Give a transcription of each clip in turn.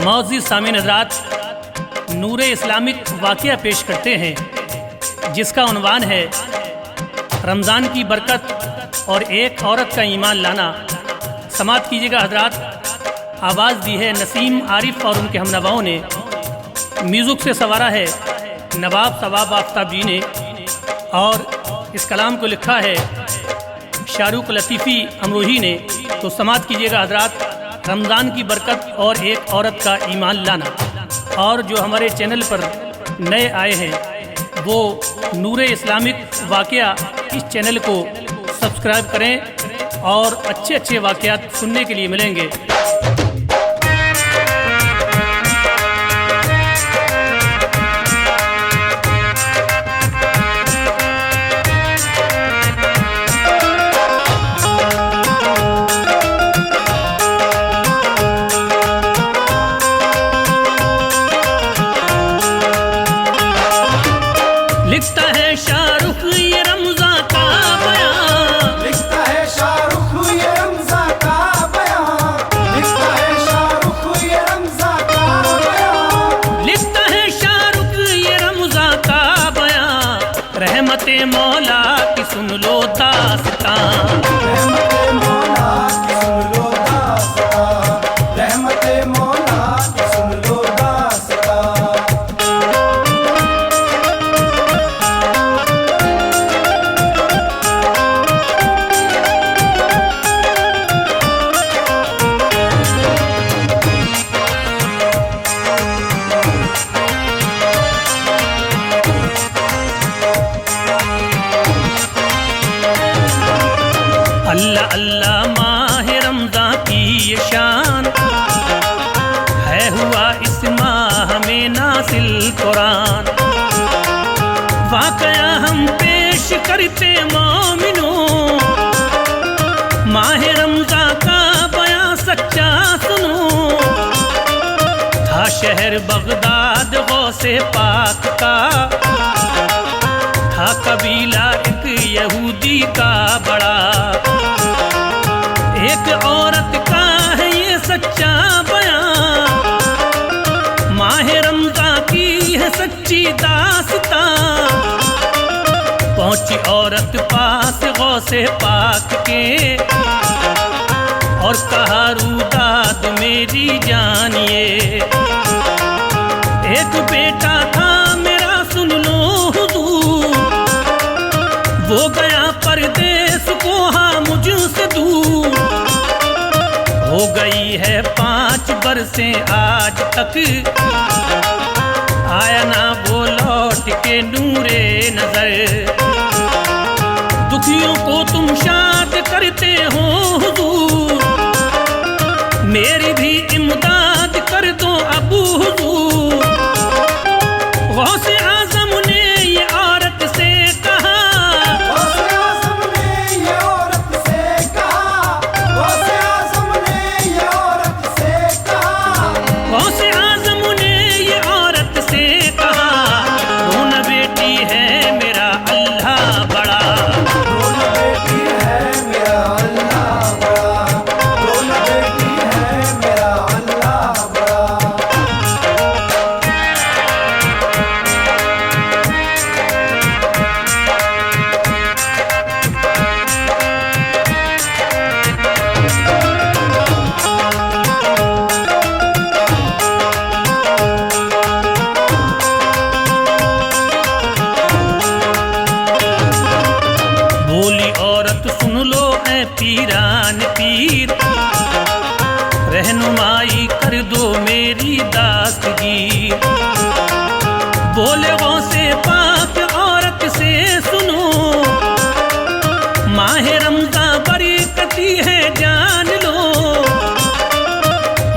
मौजूद सामीन हज़रात नूरे इस्लामिक वाक़या पेश करते हैं जिसका उन्वान है रमज़ान की बरकत और एक औरत का ईमान लाना। समाअत कीजिएगा हज़रात। आवाज़ दी है नसीम आरिफ और उनके हमनवाओं ने। म्यूज़िक से सवारा है नवाब सवाब आफ्ताब जी ने और इस कलाम को लिखा है शाहरुख लतीफ़ी अमरोही ने। तो समाअत कीजिएगा हज़रात। रमज़ान की बरकत और एक औरत का ईमान लाना। और जो हमारे चैनल पर नए आए हैं वो नूरे इस्लामिक वाक़या इस चैनल को सब्सक्राइब करें और अच्छे अच्छे वाक़यात सुनने के लिए मिलेंगे। लिखता है शाहरुख ये रमज़ान का बयां, लिखता है शाहरुख ये रमज़ान का बयां, लिखता है शाहरुख ये रमज़ान का बयां, लिखता है शाहरुख ये रमज़ान का बयां। रहमते मौला की सुन लो दास्तां, रहमते मौला की सुन लो दास्तां, रहमते मौला की सुन लो दास्तां। अल्लाह अल्लाह माह रमज़ान की ये शान है, हुआ इस माह में नासिल कुरान। वाक़या हम पेश करते मोमिनों, माह रमज़ान का बयां सच्चा सुनो। था शहर बगदाद गौसे पाक का, था कबीला एक यहूदी का बड़ा। एक औरत का है ये सच्चा बयां, माह रमज़ान की है सच्ची दास्तां। पहुंची औरत पास गौसे पाक के और कहा रूदाद मेरी जानिए। एक बेटा था मेरा सुन लो हुजूर, वो गया परदेस को हाँ मुझसे दूर। हो गई है 5 बरसें आज तक, आया ना वो लौट के नूरे नजर। दुखियों को तुम शाद करते हो हुजूर, मेरी भी इमदाद कर दो अबू हुजूर। गौसे आज़म ने ये औरत से कहा, गौसे आज़म ने ये औरत से कहा, गौसे आज़म ने ये औरत से कहा, गौसे आज़म ने ये औरत से कहा, रोना बेटी है मेरा अल्लाह बड़ा। रोना बेटी है मेरा अल्लाह बड़ा, रोना बेटी है मेरा अल्लाह बड़ा। बोली औरत सुन लो ऐ पीरान पीर, रहनुमाई कर दो मेरी दास्तगीर। बोले गौसे पाक औरत से सुनो, माह रमज़ान बरकती है जान लो।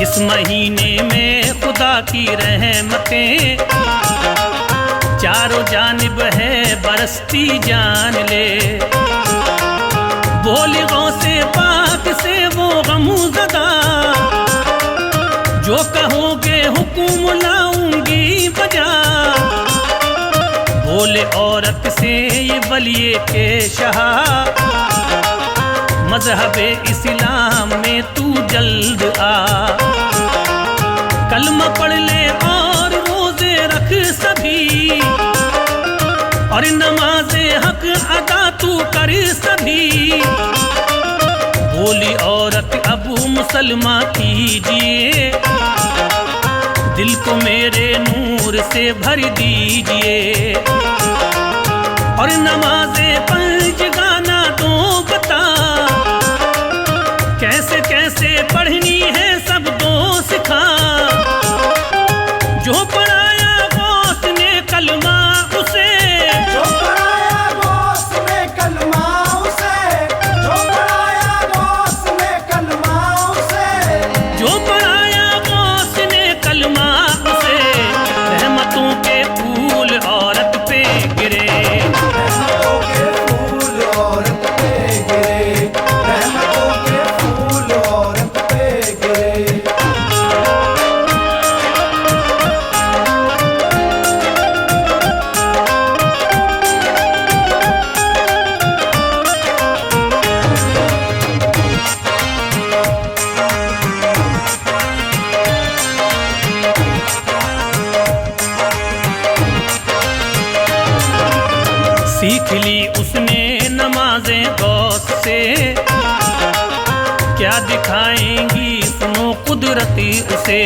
इस महीने में खुदा की रहमतें चारों जानिब है बरसती जान ले। बोले गौसे पाक से वो गमज़दा, जो कहोगे हुक्म लाऊंगी बजा। बोले औरत से ये वलिये के शहा, मज़हब इस्लाम में तू जल्द आ। कलमा पढ़ ले और रोजे रख सभी, और नमाज़े हक अदा तू कर सभी। बोली औरत अबू मुसलमा कीजिए, दिल को मेरे नूर से भर दीजिए, और नमाज़े पंज गाना दो बता, कैसे कैसे पढ़नी है सब दो सिखा। जो पढ़ाया गौस ने कलमा उसे, जो पढ़ाया गौस ने कलमा उसे, जो पढ़ाया गौस ने कलमा उसे, जो पढ़ाया गौस ने कलमा उसे, रहमतों के फूल औरत पे गिरे। रहमतों के फूल औरत पे गिरे, रहमतों के फूल औरत पे गिरे। सीख ली उसने नमाज़ें गौस से, क्या दिखाएंगी सुनो कुदरती उसे।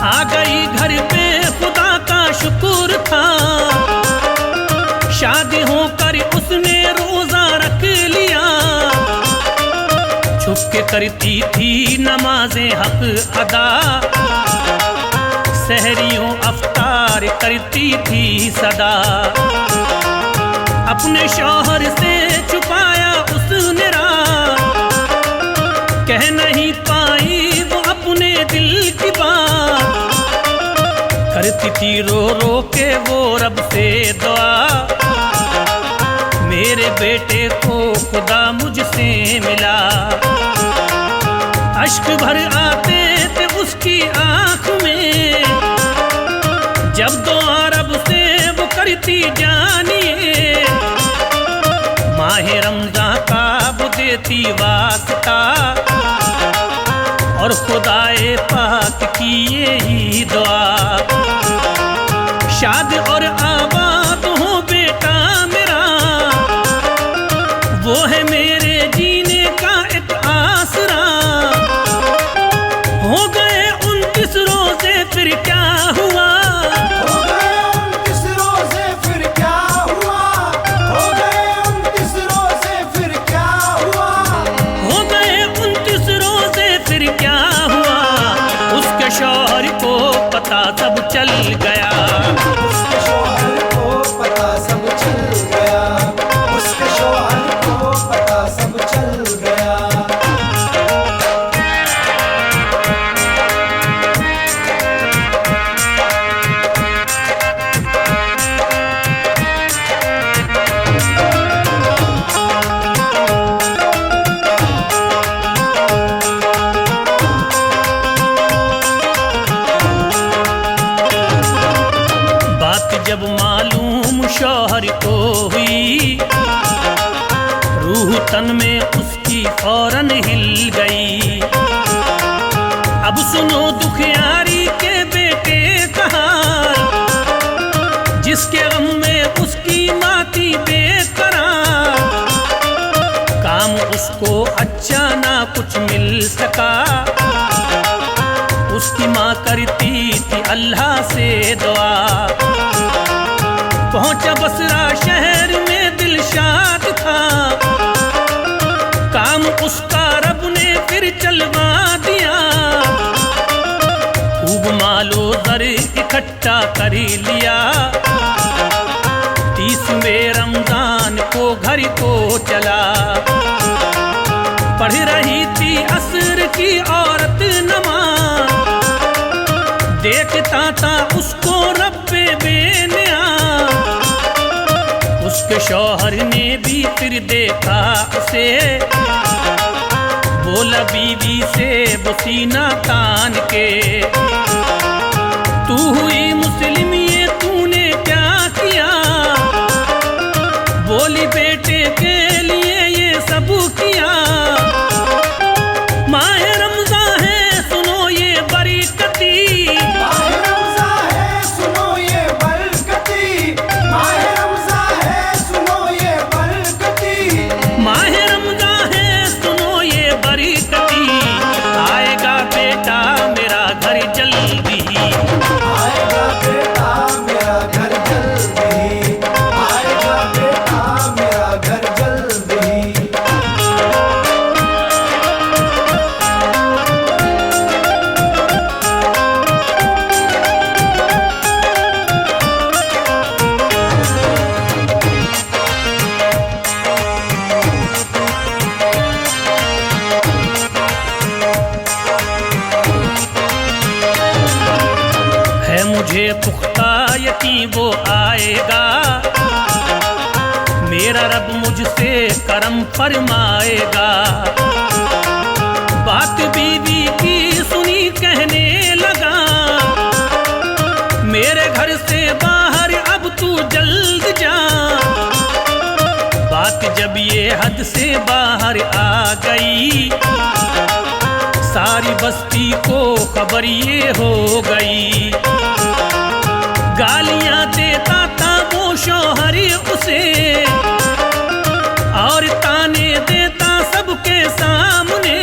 आ गई घर पे खुदा का शुक्र था, शादी होकर उसने रोजा रख लिया। छुप के करती थी नमाज़ें हक अदा, सहरियों अफ्तार करती थी सदा। अपने शौहर से छुपाया उसने राज, कह नहीं पाई वो अपने दिल की बात। करती थी रो रो के वो रब से दुआ, मेरे बेटे को खुदा मुझसे मिला। अश्क भर आते थे उसकी आंख में, जब दुआ रब से वो करती जानिए। माहे रमजान का वो देती वास्ता, और खुदाए पाक की यही दुआ। शाद और आबाद हो बेटा मेरा, वो है मेरे जीने का एक आसरा। हो गए 29 रोजे फिर क्या हुआ, हो गए 29 रोजे फिर क्या हुआ, हो गए 29 रोजे फिर क्या हुआ, हो गए 29 रोजे फिर क्या हुआ। उसके शौहर को पता सब चल गया, उसके शौहर को पता सब चल गया, उसके शौहर को पता सब चल गया। जब मालूम शौहर को हुई, रूह तन में उसकी फौरन हिल गई। अब सुनो दुखियारी के बेटे कहा, जिसके गम में उसकी माँ थी बेकरार। काम उसको अच्छा ना कुछ मिल सका, उसकी माँ करती थी अल्लाह से दुआ। पहुंचा बसरा शहर में दिलशाद था, काम उसका रब ने फिर चलवा दिया। खूब मालो दर इकट्ठा कर लिया, 30वें रमजान को घर को चला। पढ़ रही थी असर की औरत नमाज, देखता था उसको रब्बे बेनिया। उसके शौहर ने भी फिर देखा उसे, बोला बीवी से वो सीना तान के, तू हुई मुस्लिम ये तूने क्या किया। बोली बेटे के लिए ये सब किया, माह रमज़ान है सुनो ये बड़ी मेरा रब मुझसे करम फरमाएगा। बात बीवी की सुनी कहने लगा, मेरे घर से बाहर अब तू जल्द जा। बात जब ये हद से बाहर आ गई, सारी बस्ती को खबर ये हो गई। गालियां देता था वो शौहर उसे, और ताने देता सबके सामने।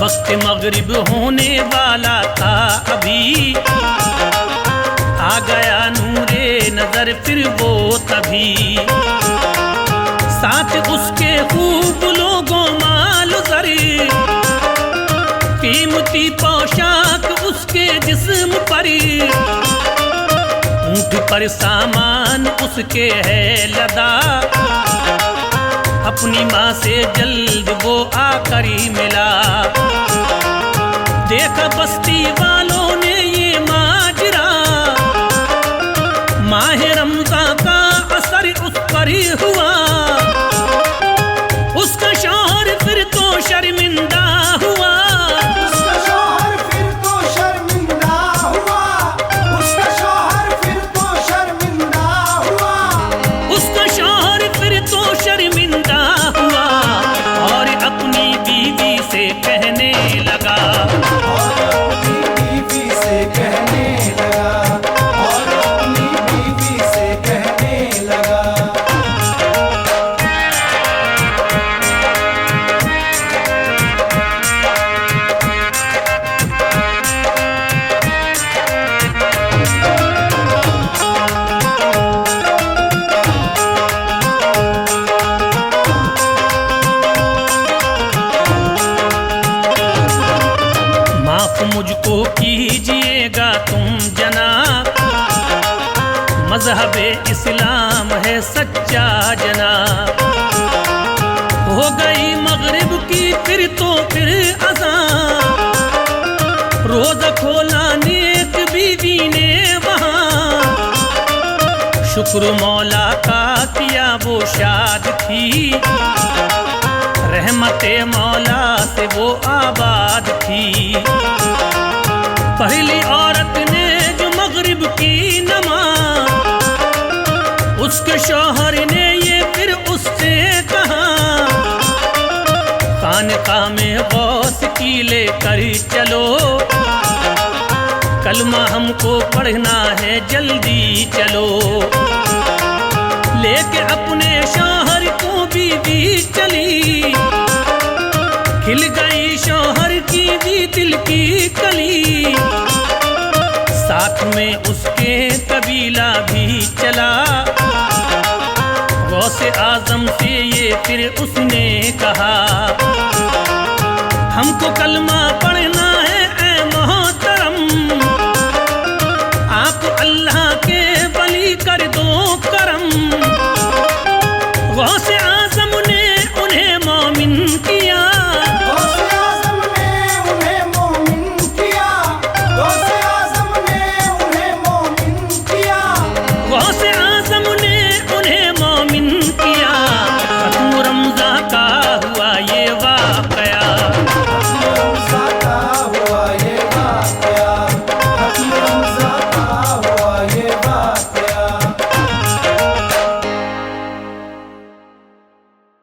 वक्त मगरिब होने वाला था अभी, आ गया नूरे नजर फिर वो तभी। साथ उसके खूब लोगों माल जरी, कीमती पोशाक उसके जिस्म पर। ऊंट पर सामान उसके है लदा, अपनी माँ से जल्द वो आकर ही मिला। देखा बस्ती वालों ने ये माजरा, माह रमज़ान का असर उस पर ही हुआ। उसका शौहर फिर तो शर्मिंदा हुआ, उसका शौहर फिर तो शर्मिंदा हुआ, उसका शौहर फिर तो शर्मिंदा हुआ, उसका शौहर फिर तो शर्मिंदा हुआ। और अपनी बीवी से कहने लगा, और अपनी बीवी से कहने लगा, और अपनी बीवी से कहने लगा। माफ मुझको कीजिएगा तुम जना, मजहबे इस्लाम है सच्चा जना। हो गई मगरिब की फिर तो फिर अज़ान, रोजा खोला नेक बीवी ने वहाँ। शुक्र मौला का किया वो शाद थी, रहमते मौला से वो आबाद थी। पहली औरत ने जो मगरिब की नमाज, उसके शौहर ने ये फिर उससे कहा, खानकाह में गौस की लेकर चलो, कलमा हमको पढ़ना है जल्दी चलो। लेके अपने शौहर को बीवी चली, खिल गई शौहर की भी दिल की कली। साथ में उसके कबीला भी चला, गौसे आजम से ये फिर उसने कहा, हमको कलमा पढ़